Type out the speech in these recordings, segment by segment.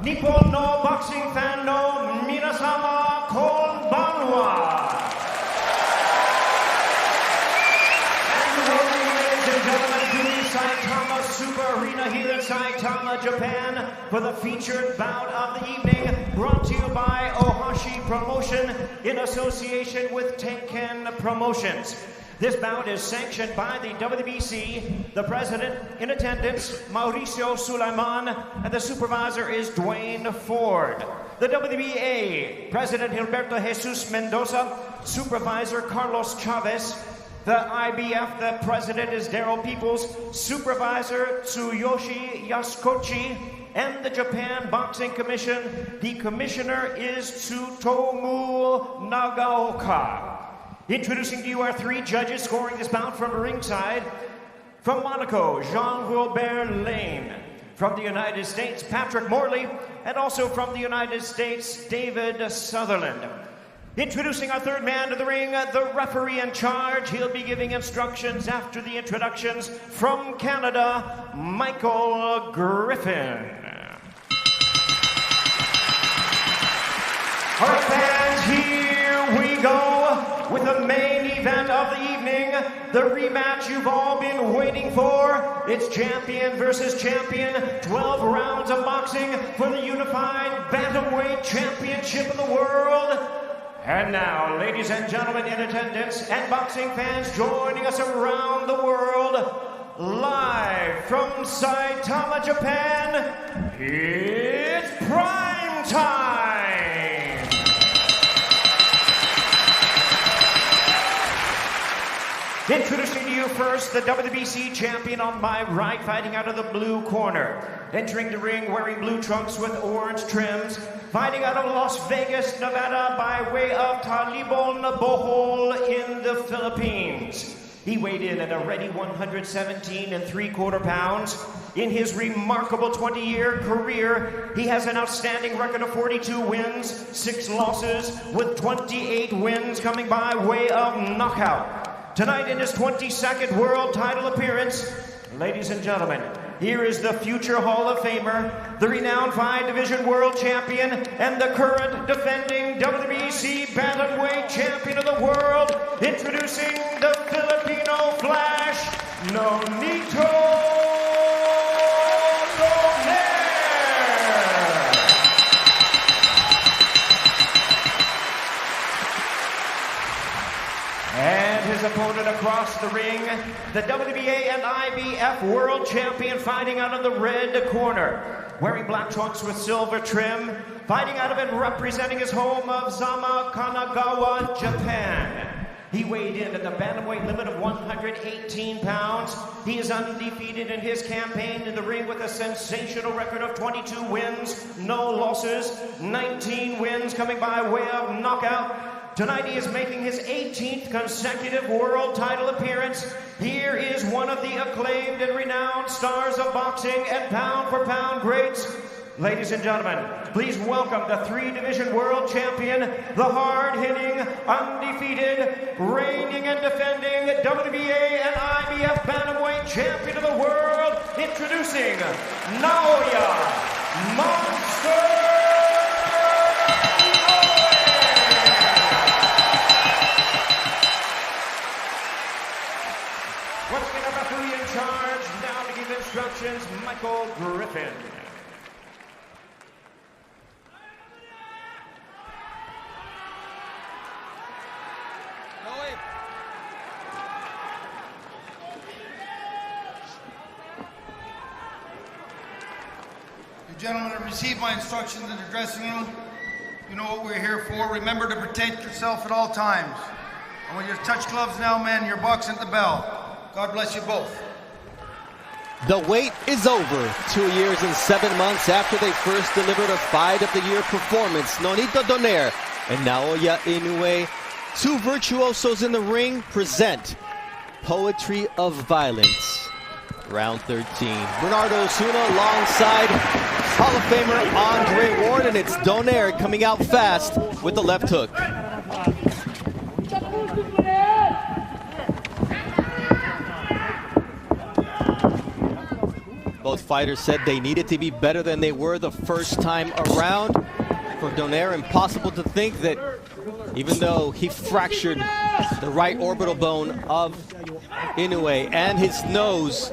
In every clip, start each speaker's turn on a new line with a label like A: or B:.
A: Nippon no boxing fan no minasama konbanwa. And welcome, ladies and gentlemen, to the Saitama Super Arena here in Saitama, Japan, for the featured bout of the evening, brought to you by Ohashi Promotion in association with Tenken Promotions. This bout is sanctioned by the WBC, the president in attendance, Mauricio Sulaiman, and the supervisor is Dwayne Ford. The WBA, President Gilberto Jesus Mendoza, supervisor Carlos Chavez. The IBF, the president is Daryl Peoples, supervisor Tsuyoshi Yasukochi, and the Japan Boxing Commission, the commissioner is Tsutomu Nagaoka. Introducing to you our three judges scoring this bout from ringside. From Monaco, Jean-Wilbert Lane. From the United States, Patrick Morley. And also from the United States, David Sutherland. Introducing our third man to the ring, the referee in charge. He'll be giving instructions after the introductions. From Canada, Michael Griffin. All right, fans, here we go with the main event of the evening, the rematch you've all been waiting for. It's champion versus champion, 12 rounds of boxing for the unified bantamweight championship of the world. And now, ladies and gentlemen in attendance and boxing fans joining us around the world, live from Saitama, Japan, it's prime time! Introducing to you first, the WBC champion on my right, fighting out of the blue corner. Entering the ring wearing blue trunks with orange trims, fighting out of Las Vegas, Nevada by way of Talibon Bohol in the Philippines. He weighed in at a ready 117 3/4 pounds. In his remarkable 20-year career, he has an outstanding record of 42 wins, 6 losses, with 28 wins coming by way of knockout. Tonight in his 22nd world title appearance, ladies and gentlemen, here is the future Hall of Famer, the renowned 5-division world champion, and the current defending WBC bantamweight champion of the world, introducing the Filipino Flash, Nonito. His opponent across the ring, the WBA and IBF world champion, fighting out of the red corner, wearing black trunks with silver trim, fighting out of and representing his home of Zama, Kanagawa, Japan. He weighed in at the bantamweight limit of 118 pounds. He is undefeated in his campaign in the ring with a sensational record of 22 wins, no losses, 19 wins coming by way of knockout. Tonight he is making his 18th consecutive world title appearance. Here is one of the acclaimed and renowned stars of boxing and pound-for-pound greats. Ladies and gentlemen, please welcome the 3-division world champion, the hard-hitting, undefeated, reigning and defending WBA and IBF bantamweight champion of the world, introducing Naoya Monster. Instructions, Michael Griffin.
B: You gentlemen have received my instructions in the dressing room. You know what we're here for. Remember to protect yourself at all times. And when you touch gloves now, men, you're boxing at the bell. God bless you both.
C: The wait is over. 2 years and 7 months after they first delivered a Fight of the Year performance, Nonito Donaire and Naoya Inoue, 2 virtuosos in the ring, present Poetry of Violence. Round 13. Bernardo Osuna alongside Hall of Famer Andre Ward, and it's Donaire coming out fast with the left hook. Both fighters said they needed to be better than they were the first time around. For Donaire, impossible to think that even though he fractured the right orbital bone of Inoue and his nose,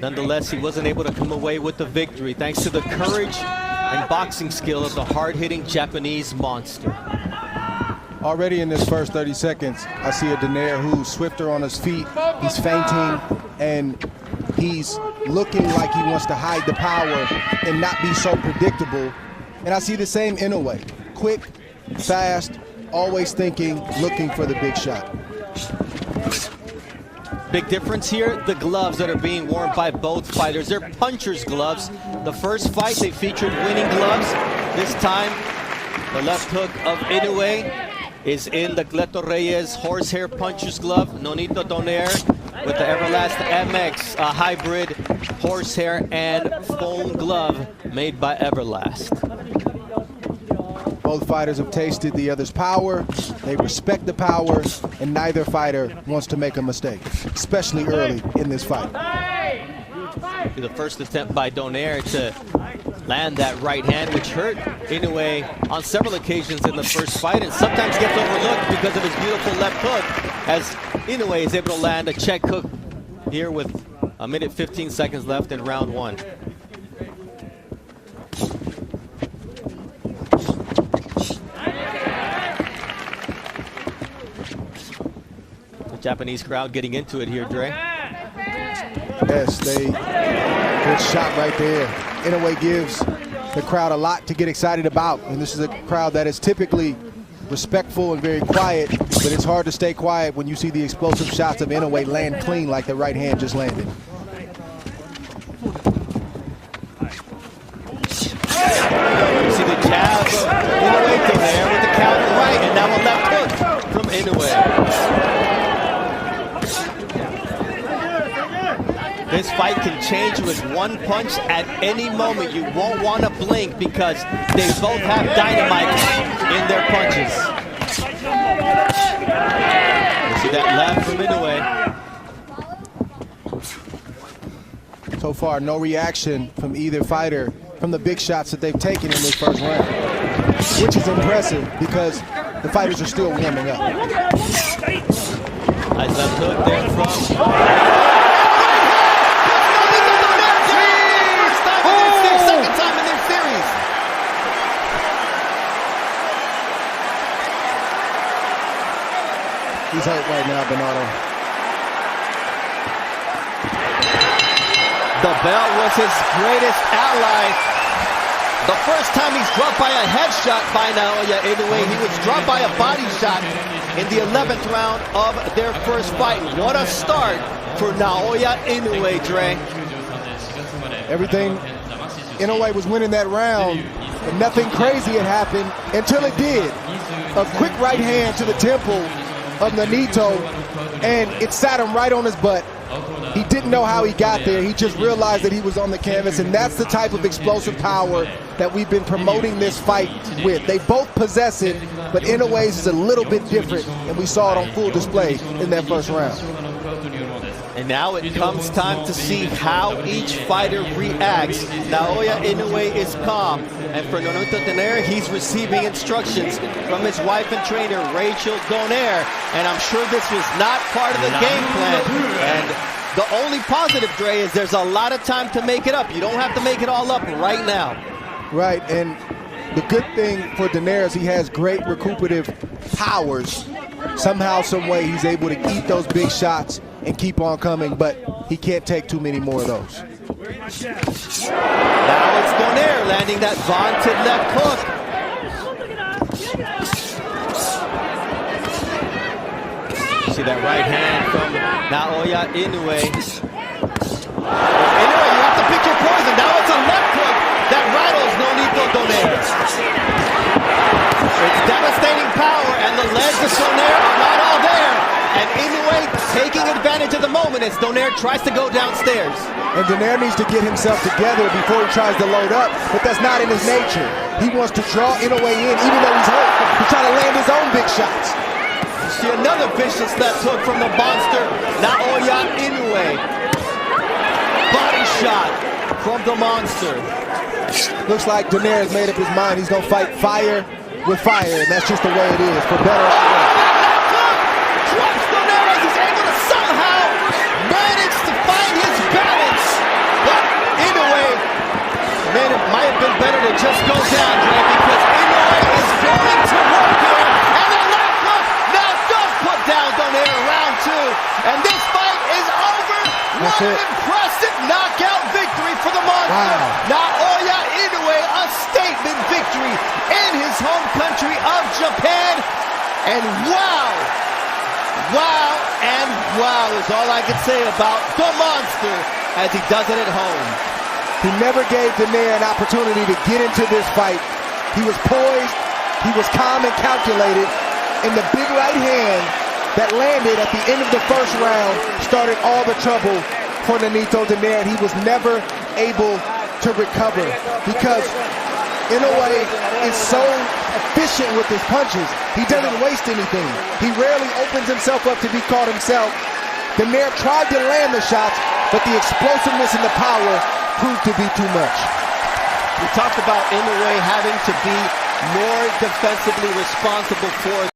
C: nonetheless, he wasn't able to come away with the victory thanks to the courage and boxing skill of the hard-hitting Japanese monster.
D: Already in this first 30 seconds, I see a Donaire who's swifter on his feet. He's feinting, and he's looking like he wants to hide the power and not be so predictable. And I see the same Inoue. Quick, fast, always thinking, looking for the big shot.
C: Big difference here, the gloves that are being worn by both fighters. They're puncher's gloves. The first fight, they featured winning gloves. This time, the left hook of Inoue is in the Cleto Reyes horsehair puncher's glove. Nonito Donaire with the Everlast MX, a hybrid horsehair and foam glove made by Everlast.
D: Both fighters have tasted the other's power. They respect the power, and neither fighter wants to make a mistake, especially early in this fight.
C: The first attempt by Donaire to land that right hand, which hurt Inoue on several occasions in the first fight, and sometimes gets overlooked because of his beautiful left hook, as Inoue is able to land a check hook here with a minute 15 seconds left in round one. The Japanese crowd getting into it here, Dre.
D: Yes, good shot right there. Inoue gives the crowd a lot to get excited about, and this is a crowd that is typically respectful and very quiet, but it's hard to stay quiet when you see the explosive shots of Inoue land clean like the right hand just landed.
C: You see the jab of Inoue there with the counter right, and now a left hook from Inoue. This fight can change with one punch at any moment. You won't want to blink because they both have dynamite in their punches. You see that left from Inoue.
D: So far, no reaction from either fighter from the big shots that they've taken in this first round, which is impressive because the fighters are still warming up.
C: Nice left hook there from...
D: He's hurt right now, Bernardo.
C: The bell was his greatest ally. The first time he's dropped by a headshot by Naoya Inoue, he was dropped by a body shot in the 11th round of their first fight. What a start for Naoya Inoue, Dre.
D: Everything, Inoue was winning that round, but nothing crazy had happened until it did. A quick right hand to the temple of Nonito, and it sat him right on his butt. He didn't know how he got there. He just realized that he was on the canvas, and that's the type of explosive power that we've been promoting this fight with. They both possess it, but Inoue's is a little bit different, and we saw it on full display in that first round.
C: And now it comes time to see how each fighter reacts. Naoya Inoue is calm, and for Nonito Donaire, he's receiving instructions from his wife and trainer, Rachel Donaire, and I'm sure this was not part of the game plan. And the only positive, Dre, is there's a lot of time to make it up. You don't have to make it all up right now.
D: Right, and the good thing for Donaire is he has great recuperative powers. Somehow, some way, he's able to eat those big shots and keep on coming, but he can't take too many more of those.
C: Now it's Donaire landing that vaunted left hook. See that right hand from Naoya Inoue. Inoue, you have to pick your poison. Now it's a left hook that rattles Nonito Donaire. It's devastating power, and the legs of Donaire are not all there. And Inoue taking advantage of the moment as Donaire tries to go downstairs.
D: And Donaire needs to get himself together before he tries to load up, but that's not in his nature. He wants to draw Inoue in, even though he's hurt, to try to land his own big shots.
C: See another vicious left hook from the monster, Naoya Inoue. Body shot from the monster.
D: Looks like Donaire has made up his mind. He's going to fight fire with fire, and that's just the way it is, for better or worse.
C: Drops Donaire as he's able to somehow manage to find his balance. But Inoue, man, it might have been better to just go down, Dre, because Inoue is going to work here. And the left hook now does put down Donaire round 2. And this fight is over.
D: That's
C: What
D: it.
C: an impressive knockout victory for the monster.
D: Wow.
C: Naoya Inoue, a statement victory in his home country of Japan. And wow and wow is all I can say about the monster as he does it at home.
D: He never gave Donaire an opportunity to get into this fight. He was poised, he was calm and calculated, and the big right hand that landed at the end of the first round started all the trouble for Nonito Donaire. He was never able to recover because Inoue is so efficient with his punches. He doesn't waste anything. He rarely opens himself up to be caught himself. Donaire tried to land the shots, but the explosiveness and the power proved to be too much.
C: We talked about Inoue having to be more defensively responsible for